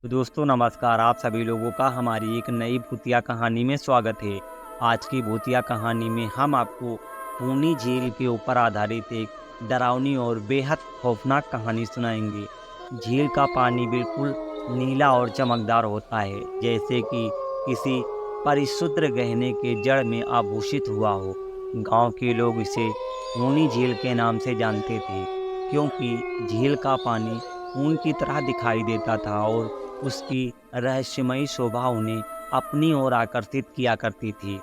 तो दोस्तों नमस्कार। आप सभी लोगों का हमारी एक नई भूतिया कहानी में स्वागत है। आज की भूतिया कहानी में हम आपको पूनी झील के ऊपर आधारित एक डरावनी और बेहद खौफनाक कहानी सुनाएंगे। झील का पानी बिल्कुल नीला और चमकदार होता है, जैसे कि किसी परिशुद्ध गहने के जड़ में आभूषित हुआ हो। गांव के लोग इसे पूनी झील के नाम से जानते थे, क्योंकि झील का पानी ऊन की तरह दिखाई देता था और उसकी रहस्यमयी शोभा उन्हें अपनी ओर आकर्षित किया करती थी।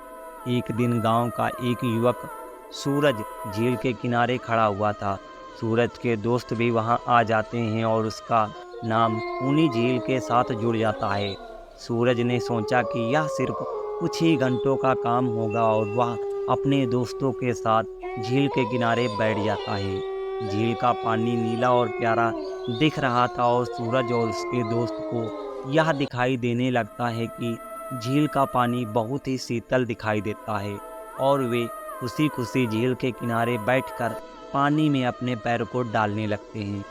एक दिन गांव का एक युवक सूरज झील के किनारे खड़ा हुआ था। सूरज के दोस्त भी वहां आ जाते हैं और उसका नाम उन्हीं झील के साथ जुड़ जाता है। सूरज ने सोचा कि यह सिर्फ कुछ ही घंटों का काम होगा और वह अपने दोस्तों के साथ झील के किनारे बैठ जाता है। झील का पानी नीला और प्यारा दिख रहा था और सूरज और उसके दोस्त को यह दिखाई देने लगता है कि झील का पानी बहुत ही शीतल दिखाई देता है और वे खुशी खुशी झील के किनारे बैठकर पानी में अपने पैर को डालने लगते हैं।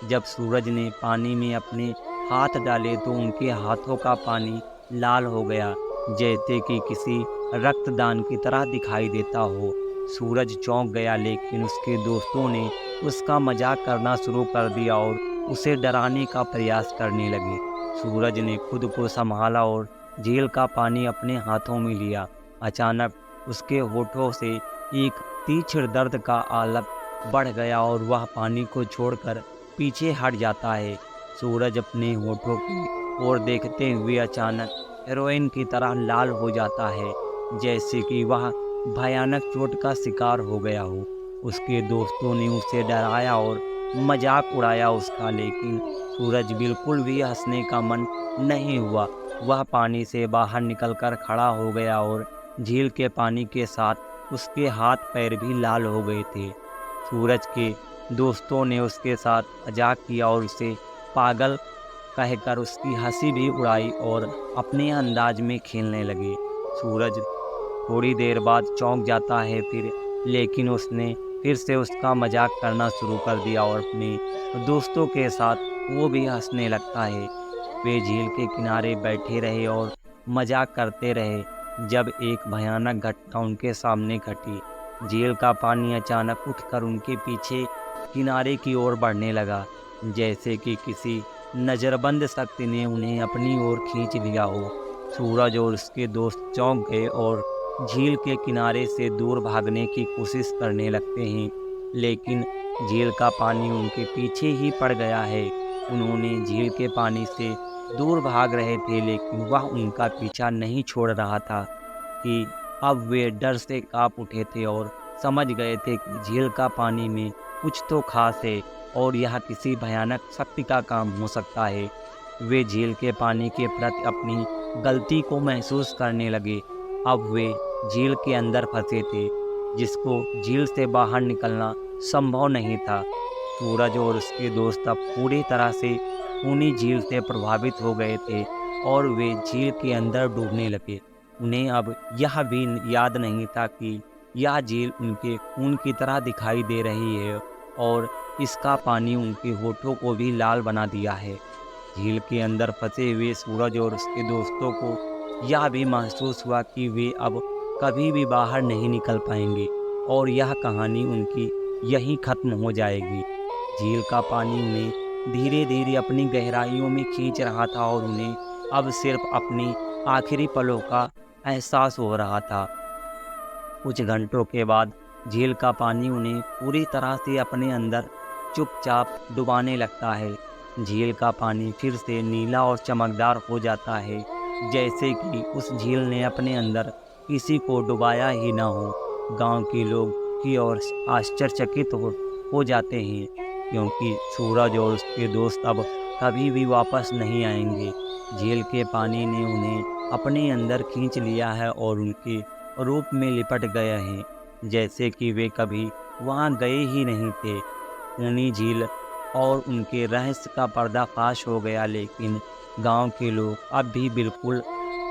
जब सूरज ने पानी में अपने हाथ डाले तो उनके हाथों का पानी लाल हो गया, जैसे कि किसी रक्तदान की तरह दिखाई देता हो। सूरज चौंक गया, लेकिन उसके दोस्तों ने उसका मजाक करना शुरू कर दिया और उसे डराने का प्रयास करने लगे। सूरज ने खुद को संभाला और झील का पानी अपने हाथों में लिया। अचानक उसके होठों से एक तीक्ष्ण दर्द का आलक बढ़ गया और वह पानी को छोड़कर पीछे हट जाता है। सूरज अपने होठों की ओर देखते हुए अचानक हेरोइन की तरह लाल हो जाता है, जैसे कि वह भयानक चोट का शिकार हो गया हो। उसके दोस्तों ने उसे डराया और मजाक उड़ाया उसका, लेकिन सूरज बिल्कुल भी हंसने का मन नहीं हुआ। वह पानी से बाहर निकलकर खड़ा हो गया और झील के पानी के साथ उसके हाथ पैर भी लाल हो गए थे। सूरज के दोस्तों ने उसके साथ मजाक किया और उसे पागल कहकर उसकी हंसी भी उड़ाई और अपने अंदाज में खेलने लगे। सूरज थोड़ी देर बाद चौंक जाता है लेकिन उसने फिर से उसका मजाक करना शुरू कर दिया और अपने दोस्तों के साथ वो भी हंसने लगता है। वे झील के किनारे बैठे रहे और मजाक करते रहे जब एक भयानक घटना उनके सामने घटी। झील का पानी अचानक उठकर उनके पीछे किनारे की ओर बढ़ने लगा, जैसे कि किसी नज़रबंद शक्ति ने उन्हें अपनी ओर खींच लिया हो। सूरज और उसके दोस्त चौंक गए और झील के किनारे से दूर भागने की कोशिश करने लगते हैं, लेकिन झील का पानी उनके पीछे ही पड़ गया है। उन्होंने झील के पानी से दूर भाग रहे थे, लेकिन वह उनका पीछा नहीं छोड़ रहा था कि अब वे डर से कांप उठे थे और समझ गए थे कि झील का पानी में कुछ तो खास है और यह किसी भयानक शक्ति का काम हो सकता है। वे झील के पानी के प्रति अपनी गलती को महसूस करने लगे। अब वे झील के अंदर फंसे थे, जिसको झील से बाहर निकलना संभव नहीं था। सूरज और उसके दोस्त अब पूरी तरह से खूनी झील से प्रभावित हो गए थे और वे झील के अंदर डूबने लगे। उन्हें अब यह भी याद नहीं था कि यह झील उनके खून की तरह दिखाई दे रही है और इसका पानी उनके होठों को भी लाल बना दिया है। झील के अंदर फंसे हुए सूरज और उसके दोस्तों को यह भी महसूस हुआ कि वे अब कभी भी बाहर नहीं निकल पाएंगे और यह कहानी उनकी यहीं खत्म हो जाएगी। झील का पानी उन्हें धीरे धीरे अपनी गहराइयों में खींच रहा था और उन्हें अब सिर्फ अपनी आखिरी पलों का एहसास हो रहा था। कुछ घंटों के बाद झील का पानी उन्हें पूरी तरह से अपने अंदर चुपचाप डुबाने लगता है। झील का पानी फिर से नीला और चमकदार हो जाता है, जैसे कि उस झील ने अपने अंदर किसी को डुबाया ही ना हो। गांव के लोग की ओर आश्चर्यचकित हो जाते हैं, क्योंकि सूरज और उसके दोस्त अब कभी भी वापस नहीं आएंगे। झील के पानी ने उन्हें अपने अंदर खींच लिया है और उनके रूप में लिपट गए हैं, जैसे कि वे कभी वहां गए ही नहीं थे। खूनी झील और उनके रहस्य का पर्दाफाश हो गया, लेकिन गांव के लोग अब भी बिल्कुल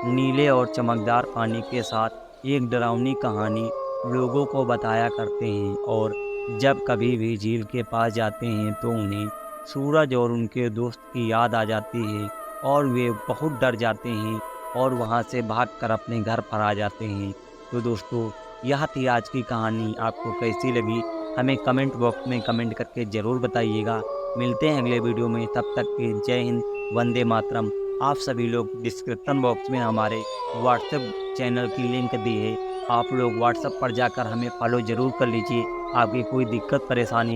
नीले और चमकदार पानी के साथ एक डरावनी कहानी लोगों को बताया करते हैं और जब कभी भी झील के पास जाते हैं तो उन्हें सूरज और उनके दोस्त की याद आ जाती है और वे बहुत डर जाते हैं और वहाँ से भागकर अपने घर पर आ जाते हैं। तो दोस्तों, यह थी आज की कहानी। आपको कैसी लगी हमें कमेंट बॉक्स में कमेंट करके ज़रूर बताइएगा। मिलते हैं अगले वीडियो में, तब तक के जय हिंद, वंदे मातरम। आप सभी लोग डिस्क्रिप्शन बॉक्स में हमारे व्हाट्सएप चैनल की लिंक दी है, आप लोग व्हाट्सएप पर जाकर हमें फॉलो ज़रूर कर लीजिए। आपकी कोई दिक्कत परेशानी